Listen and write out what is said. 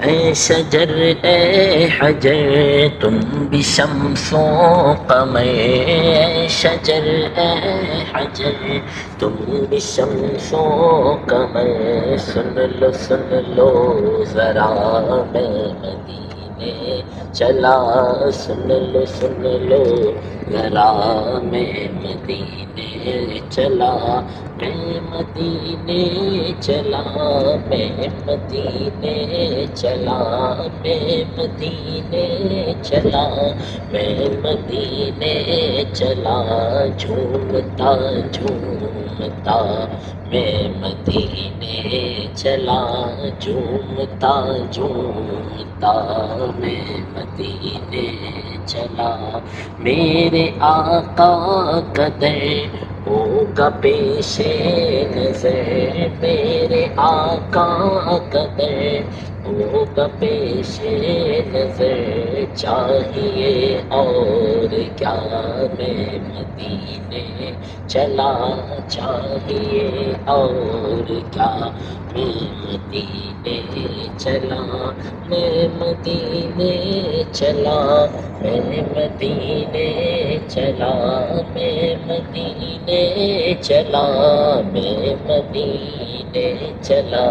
اے شجر اے حجر تم بھی شمس و قمر، اے شجر اے حجر تم بھی شمس و قمر، سن لو ذرا میں مدینے چلا، سن لو ذرا میں مدینے چلا، میں مدینے چلا، میں مدینے چلا، میں مدینے چلا، میں مدینے چلا، جھومتا جھومتا میں مدینے چلا، جھومتا جھومتا میں مدینے چلا، میرے آقا کا در ہوگا پیش نظر، میرے آقا کا در ہوگا پیش نظر، چاہیے اور کیا میں مدینے چلا، چاہیے اور کیا میں مدینے چلا، میں مدینے چلا، میں مدینے چلا، میں مدینے چلا، میں مدینے چلا۔